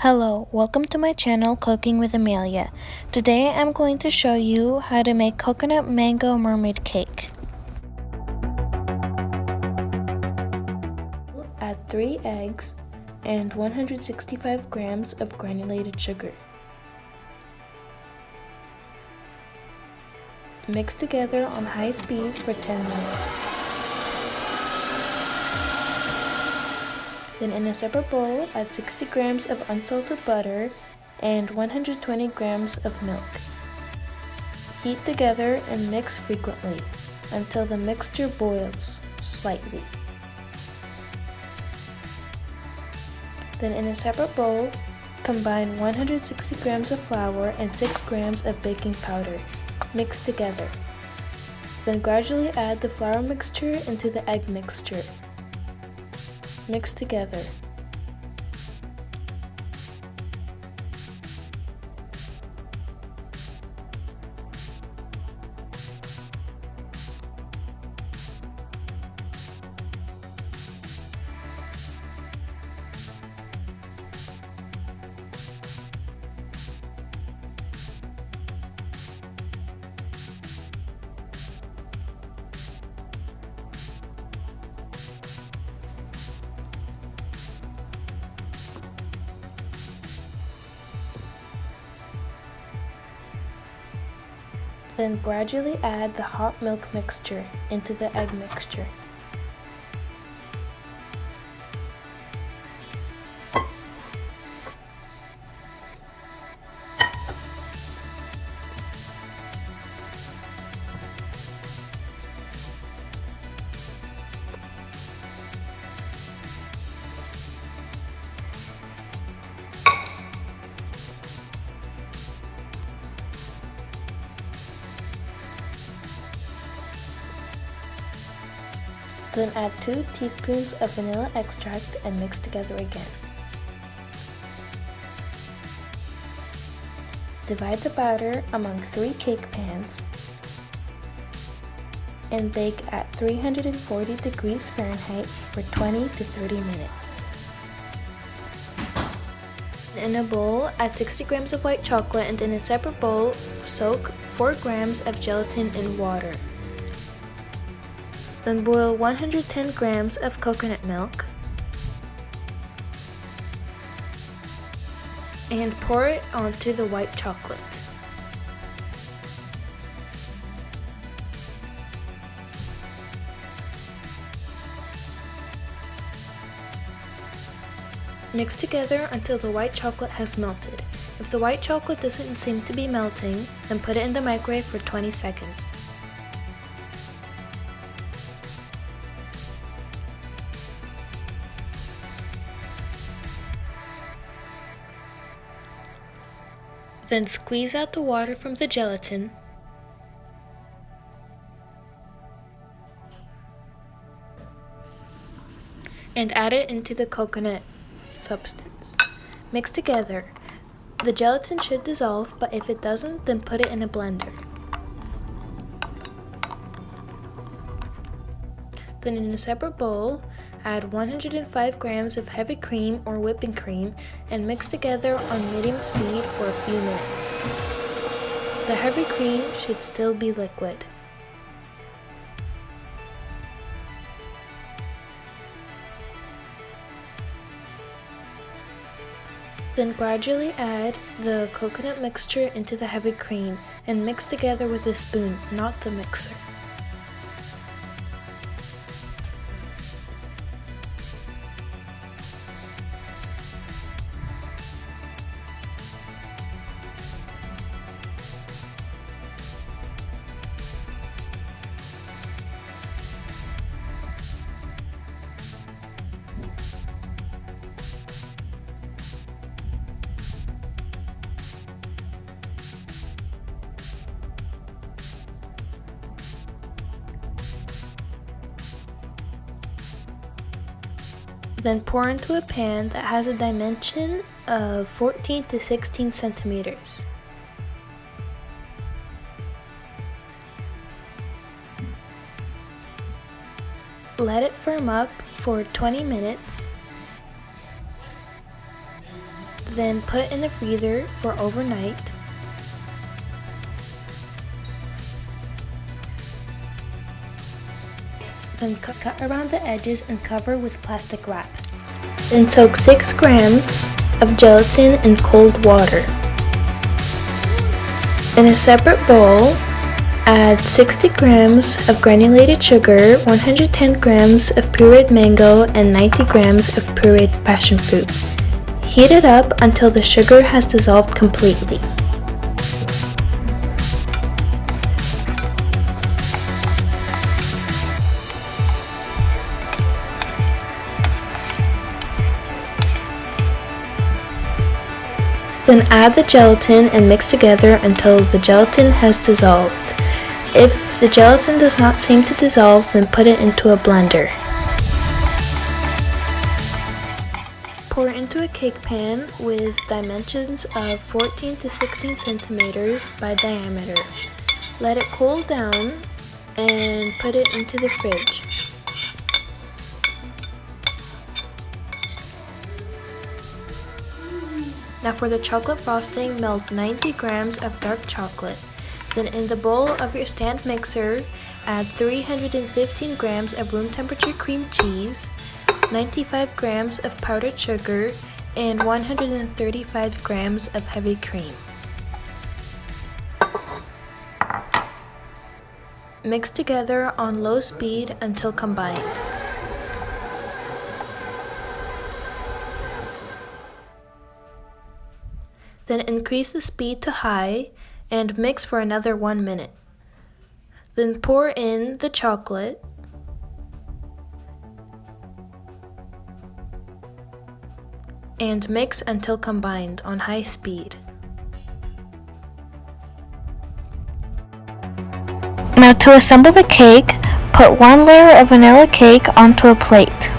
Hello, welcome to my channel Cooking with Amelia. Today I'm going to show you how to make coconut mango mermaid cake. Add 3 eggs and 165 grams of granulated sugar. Mix together on high speed for 10 minutes. Then in a separate bowl, add 60 grams of unsalted butter and 120 grams of milk. Heat together and mix frequently until the mixture boils slightly. Then in a separate bowl, combine 160 grams of flour and 6 grams of baking powder. Mix together. Then gradually add the flour mixture into the egg mixture. Mix together. Then gradually add the hot milk mixture into the egg mixture. Then add 2 teaspoons of vanilla extract and mix together again. Divide the batter among 3 cake pans and bake at 340 degrees Fahrenheit for 20 to 30 minutes. In a bowl, add 60 grams of white chocolate and in a separate bowl, soak 4 grams of gelatin in water. Then boil 110 grams of coconut milk and pour it onto the white chocolate. Mix together until the white chocolate has melted. If the white chocolate doesn't seem to be melting, then put it in the microwave for 20 seconds. Then squeeze out the water from the gelatin and add it into the coconut substance. Mix together. The gelatin should dissolve, but if it doesn't, then put it in a blender. Then in a separate bowl, add 105 grams of heavy cream or whipping cream and mix together on medium speed for a few minutes. The heavy cream should still be liquid. Then gradually add the coconut mixture into the heavy cream and mix together with a spoon, not the mixer. Then pour into a pan that has a dimension of 14 to 16 centimeters. Let it firm up for 20 minutes Then put in the freezer for overnight. Then cut around the edges and cover with plastic wrap. Then soak 6 grams of gelatin in cold water. In a separate bowl, add 60 grams of granulated sugar, 110 grams of pureed mango, and 90 grams of pureed passion fruit. Heat it up until the sugar has dissolved completely. Then add the gelatin and mix together until the gelatin has dissolved. If the gelatin does not seem to dissolve, then put it into a blender. Pour into a cake pan with dimensions of 14 to 16 centimeters by diameter. Let it cool down and put it into the fridge. Now for the chocolate frosting, melt 90 grams of dark chocolate. Then in the bowl of your stand mixer, add 315 grams of room temperature cream cheese, 95 grams of powdered sugar, and 135 grams of heavy cream. Mix together on low speed until combined. Then increase the speed to high and mix for another 1 minute. Then pour in the chocolate and mix until combined on high speed. Now to assemble the cake, put 1 layer of vanilla cake onto a plate.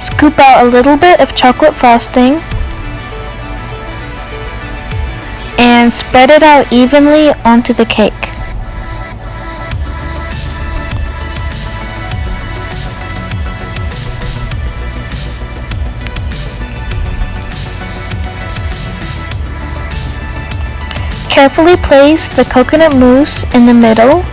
Scoop out a little bit of chocolate frosting and spread it out evenly onto the cake. Carefully place the coconut mousse in the middle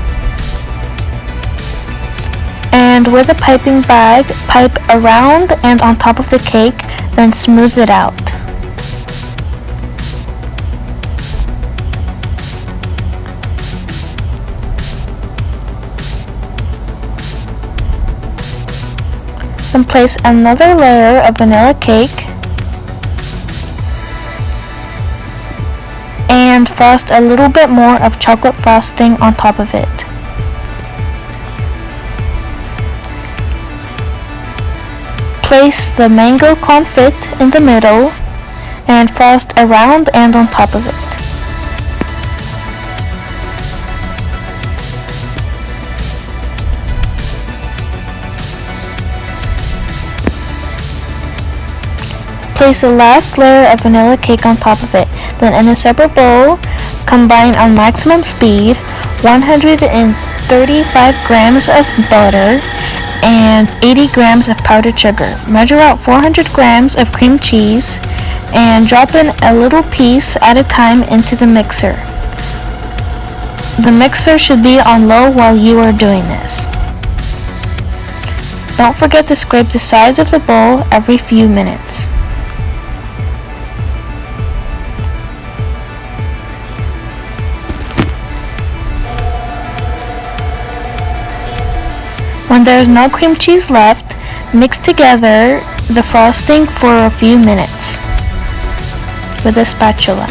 and with a piping bag, pipe around and on top of the cake, then smooth it out. Then place another layer of vanilla cake and frost a little bit more of chocolate frosting on top of it. Place the mango confit in the middle and frost around and on top of it. Place the last layer of vanilla cake on top of it. Then in a separate bowl, combine on maximum speed 135 grams of butter and 80 grams of powdered sugar. Measure out 400 grams of cream cheese and drop in a little piece at a time into the mixer. The mixer should be on low while you are doing this. Don't forget to scrape the sides of the bowl every few minutes. When there is no cream cheese left, mix together the frosting for a few minutes with a spatula.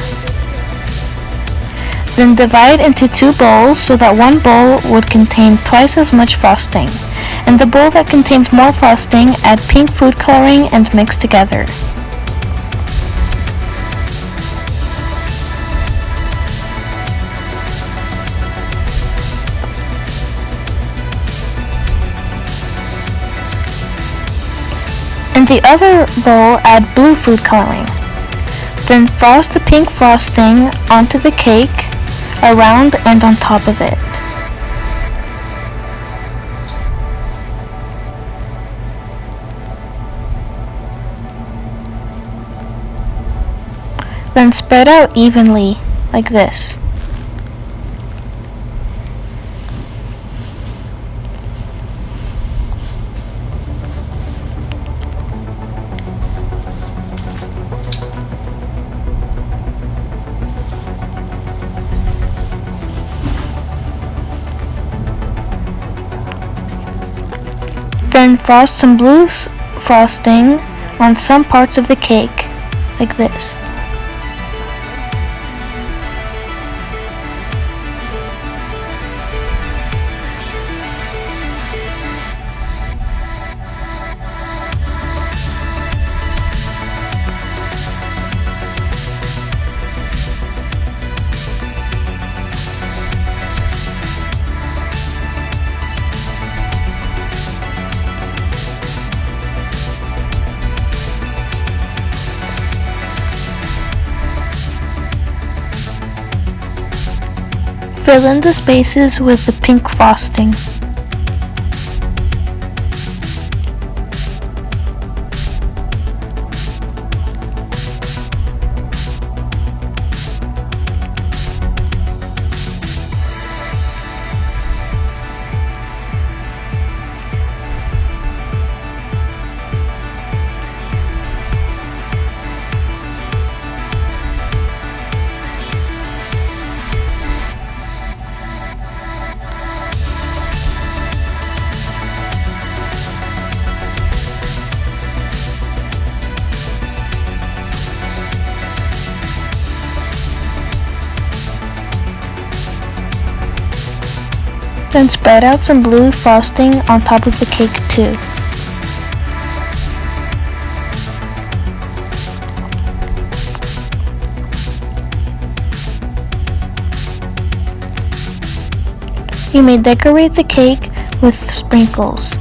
Then divide into 2 bowls so that one bowl would contain twice as much frosting. In the bowl that contains more frosting, add pink food coloring and mix together. In the other bowl, add blue food coloring. Then frost the pink frosting onto the cake, around and on top of it. Then spread out evenly, like this. Then frost some blue frosting on some parts of the cake, like this. Fill in the spaces with the pink frosting. Then spread out some blue frosting on top of the cake too. You may decorate the cake with sprinkles.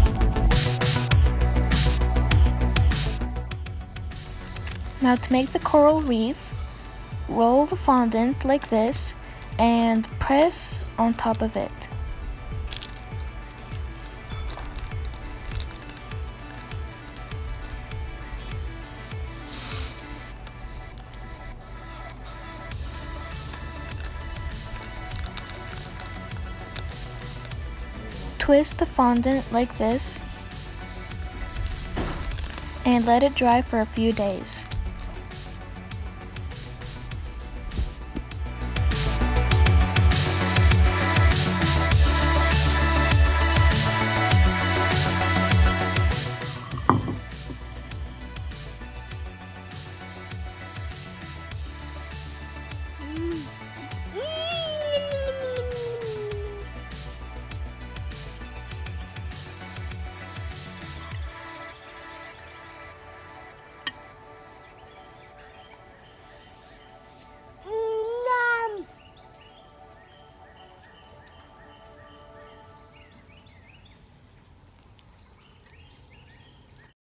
Now to make the coral wreath, roll the fondant like this and press on top of it. Twist the fondant like this and let it dry for a few days.